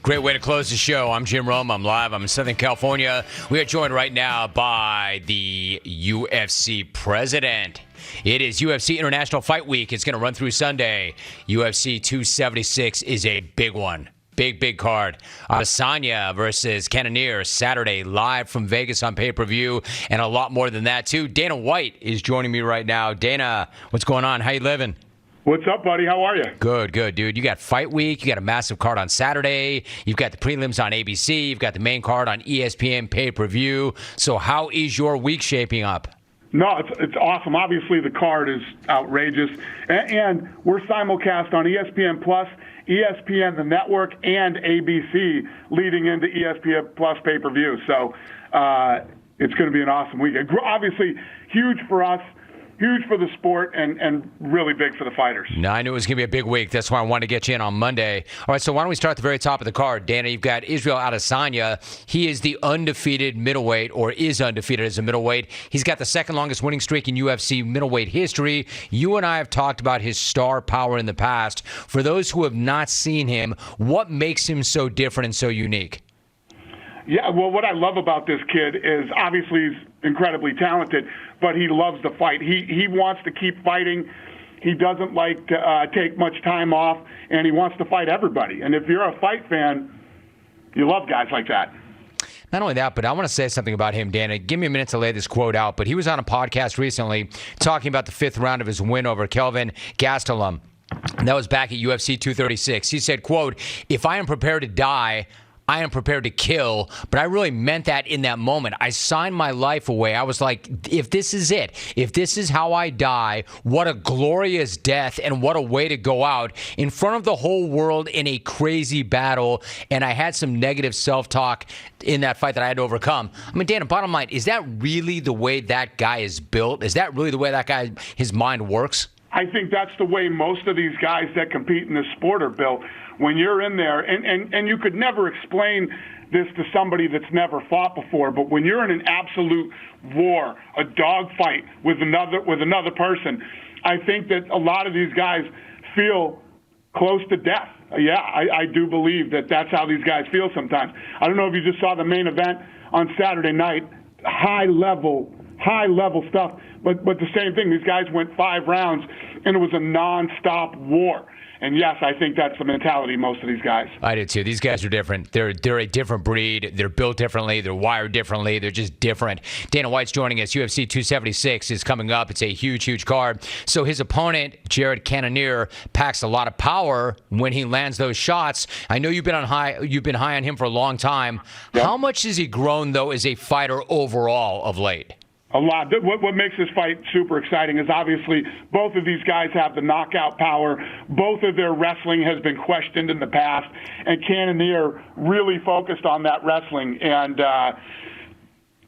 Great way to close the show. I'm Jim Rome. I'm live. I'm in Southern California. We are joined right now by the UFC President. It is UFC International Fight Week. It's going to run through Sunday. UFC 276 is a big one. Big card. Adesanya versus Cannonier Saturday, live from Vegas on pay-per-view, and a lot more than that, too. Dana White is joining me right now. Dana, what's going on? How you living? What's up, buddy? How are you? Good, dude. You got Fight Week. You got a massive card on Saturday. You've got the prelims on ABC. You've got the main card on ESPN pay-per-view. So how is your week shaping up? No, it's awesome. Obviously, the card is outrageous. And we're simulcast on ESPN Plus, ESPN, the network, and ABC leading into ESPN Plus pay-per-view. So it's going to be an awesome week. Obviously, huge for us. Huge for the sport and really big for the fighters. No, I knew it was going to be a big week. That's why I wanted to get you in on Monday. All right, so why don't we start at the very top of the card? Dana, you've got Israel Adesanya. He is the undefeated middleweight, or is undefeated as a middleweight. He's got the second longest winning streak in UFC middleweight history. You and I have talked about his star power in the past. For those who have not seen him, what makes him so different and so unique? Yeah, well, what I love about this kid is obviously he's incredibly talented, but he loves to fight. He wants to keep fighting. He doesn't like to take much time off, and he wants to fight everybody. And if you're a fight fan, you love guys like that. Not only that, but I want to say something about him, Dana. Give me a minute to lay this quote out. But he was on a podcast recently talking about the fifth round of his win over Kelvin Gastelum. And that was back at UFC 236. He said, quote, "If I am prepared to die, I am prepared to kill," but I really meant that in that moment. I signed my life away. I was like, if this is it, if this is how I die, what a glorious death and what a way to go out in front of the whole world in a crazy battle. And I had some negative self-talk in that fight that I had to overcome. I mean, Dana, bottom line, is that really the way that guy is built? Is that really the way that guy, his mind works? I think that's the way most of these guys that compete in this sport are built. When you're in there, and you could never explain this to somebody that's never fought before, but when you're in an absolute war, a dogfight with another person, I think that a lot of these guys feel close to death. Yeah, I do believe that that's how these guys feel sometimes. I don't know if you just saw the main event on Saturday night, high level stuff, but the same thing. These guys went 5 rounds, and it was a nonstop war. And yes, I think that's the mentality of most of these guys. I do too. These guys are different. They're a different breed. They're built differently. They're wired differently. They're just different. Dana White's joining us. UFC 276 is coming up. It's a huge card. So his opponent, Jared Cannonier, packs a lot of power when he lands those shots. I know you've been high on him for a long time. Yep. How much has he grown though as a fighter overall of late? A lot. What makes this fight super exciting is obviously both of these guys have the knockout power. Both of their wrestling has been questioned in the past, and Cannonier really focused on that wrestling. And,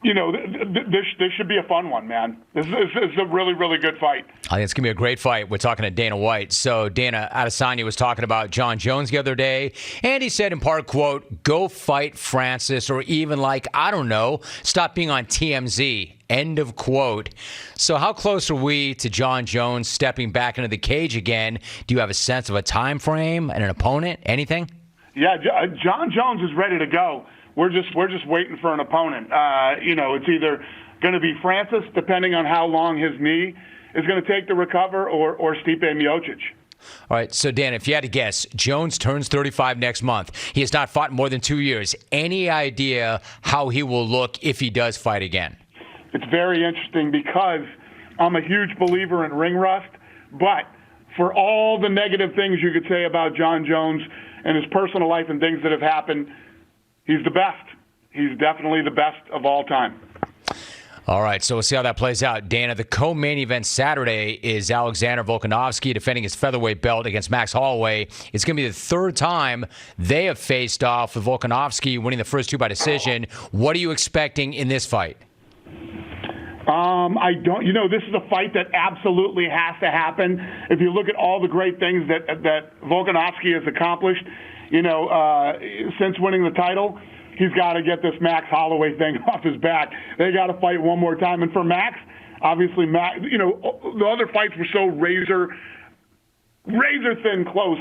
this should be a fun one, man. This is a really good fight. I think it's going to be a great fight. We're talking to Dana White. So Dana, Adesanya was talking about Jon Jones the other day, and he said in part, quote, "Go fight Francis," or even like, I don't know, stop being on TMZ. End of quote. So how close are we to Jon Jones stepping back into the cage again? Do you have a sense of a time frame and an opponent? Anything? Yeah, Jon Jones is ready to go. We're just waiting for an opponent. It's either going to be Francis, depending on how long his knee is going to take to recover, or Stipe Miocic. All right, so Dan, if you had to guess, Jones turns 35 next month. He has not fought in more than 2 years. Any idea how he will look if he does fight again? It's very interesting because I'm a huge believer in ring rust, but for all the negative things you could say about Jon Jones and his personal life and things that have happened, he's the best. He's definitely the best of all time. All right, so we'll see how that plays out. Dana, the co-main event Saturday is Alexander Volkanovski defending his featherweight belt against Max Holloway. It's going to be the third time they have faced off, with Volkanovski winning the first 2 by decision. What are you expecting in this fight? I don't. This is a fight that absolutely has to happen. If you look at all the great things that Volkanovski has accomplished, since winning the title, he's got to get this Max Holloway thing off his back. They got to fight one more time. And for Max, obviously, the other fights were so razor thin close.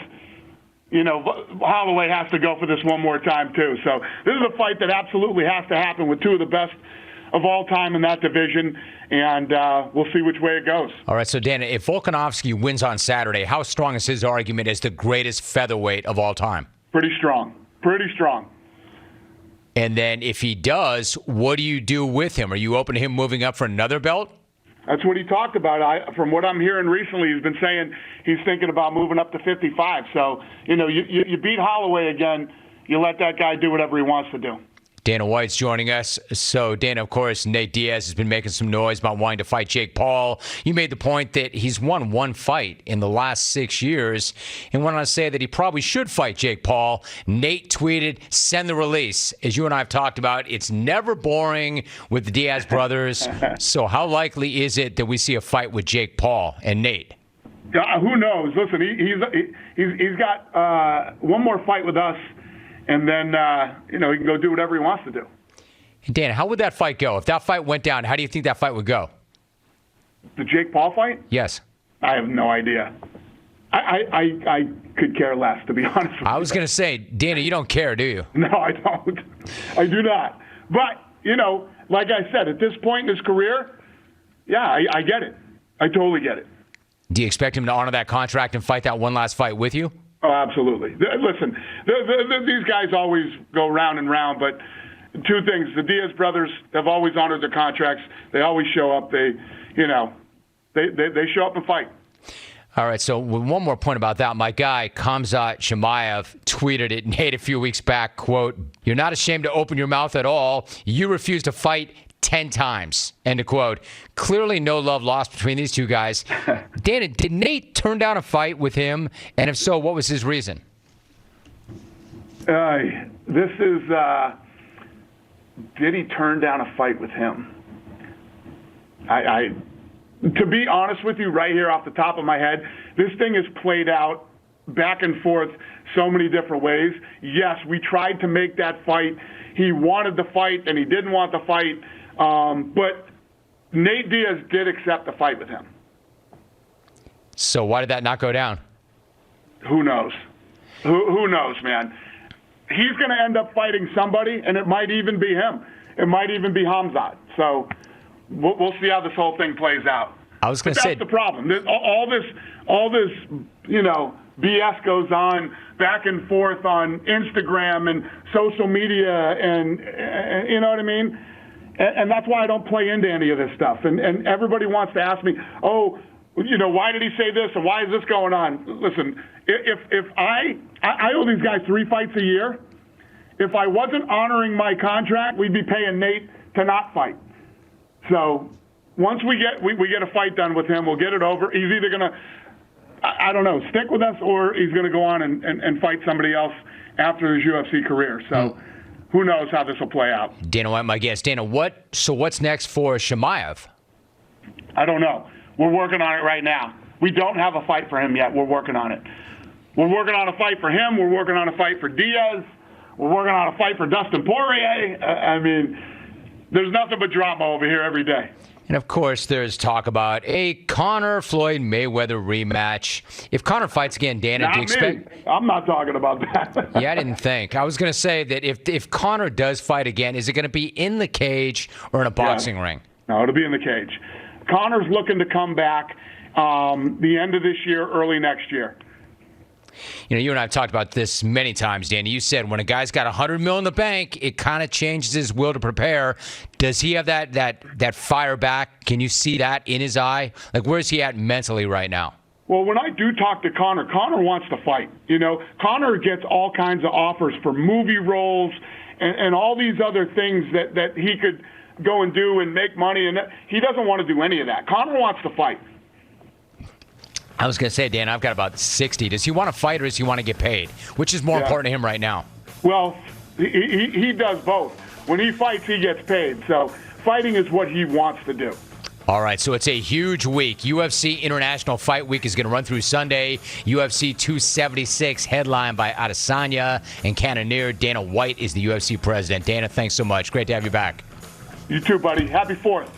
Holloway has to go for this one more time, too. So this is a fight that absolutely has to happen with two of the best of all time in that division, and we'll see which way it goes. All right, so Dana, if Volkanovski wins on Saturday, how strong is his argument as the greatest featherweight of all time? Pretty strong. Pretty strong. And then if he does, what do you do with him? Are you open to him moving up for another belt? That's what he talked about. From what I'm hearing recently, he's been saying he's thinking about moving up to 55. So, you beat Holloway again, you let that guy do whatever he wants to do. Dana White's joining us. So, Dana, of course, Nate Diaz has been making some noise about wanting to fight Jake Paul. You made the point that he's won one fight in the last 6 years and went on to say that he probably should fight Jake Paul. Nate tweeted, "Send the release." As you and I have talked about, it's never boring with the Diaz brothers. So how likely is it that we see a fight with Jake Paul and Nate? Who knows? Listen, he's got one more fight with us. And then, he can go do whatever he wants to do. Dana, how would that fight go? If that fight went down, how do you think that fight would go? The Jake Paul fight? Yes. I have no idea. I could care less, to be honest with you. I was going to say, Dana, you don't care, do you? No, I don't. I do not. But, like I said, at this point in his career, yeah, I get it. I totally get it. Do you expect him to honor that contract and fight that one last fight with you? Oh, absolutely. Listen, these guys always go round and round, but two things. The Diaz brothers have always honored their contracts. They always show up. They show up and fight. All right, so one more point about that. My guy, Khamzat Chimaev, tweeted it, Nate, a few weeks back, quote, "You're not ashamed to open your mouth at all. You refuse to fight 10 times, end of quote. Clearly no love lost between these two guys. Dana, did Nate turn down a fight with him? And if so, what was his reason? Did he turn down a fight with him? To be honest with you, right here off the top of my head, this thing has played out back and forth so many different ways. Yes, we tried to make that fight. He wanted the fight, and he didn't want the fight. But Nate Diaz did accept the fight with him. So why did that not go down? Who knows? Who knows, man? He's going to end up fighting somebody, and it might even be him. It might even be Khamzat. So we'll see how this whole thing plays out. I was going to say that's the problem. All this, BS goes on back and forth on Instagram and social media, and you know what I mean. And that's why I don't play into any of this stuff. And everybody wants to ask me, why did he say this and why is this going on? Listen, if I owe these guys 3 fights a year. If I wasn't honoring my contract, we'd be paying Nate to not fight. So once we get a fight done with him, we'll get it over. He's either going to, I don't know, stick with us, or he's going to go on and fight somebody else after his UFC career. So who knows how this will play out. Dana White, my guest. Dana, what's next for Chimaev? I don't know. We're working on it right now. We don't have a fight for him yet. We're working on it. We're working on a fight for him. We're working on a fight for Diaz. We're working on a fight for Dustin Poirier. I mean, there's nothing but drama over here every day. And, of course, there's talk about a Conor-Floyd-Mayweather rematch. If Conor fights again, Dana, do you expect... I'm not talking about that. Yeah, I didn't think. I was going to say that if Conor does fight again, is it going to be in the cage or in a boxing ring? No, it'll be in the cage. Conor's looking to come back the end of this year, early next year. You and I have talked about this many times, Danny. You said when a guy's got $100 million in the bank, it kind of changes his will to prepare. Does he have that fire back? Can you see that in his eye? Like, where's he at mentally right now? Well, when I do talk to Conor wants to fight. Conor gets all kinds of offers for movie roles and all these other things that he could go and do and make money, and he doesn't want to do any of that. Conor wants to fight. I was going to say, Dan, I've got about 60. Does he want to fight or does he want to get paid? Which is more important to him right now? Well, he does both. When he fights, he gets paid. So fighting is what he wants to do. All right, so it's a huge week. UFC International Fight Week is going to run through Sunday. UFC 276 headlined by Adesanya and Cannonier. Dana White is the UFC president. Dana, thanks so much. Great to have you back. You too, buddy. Happy 4th.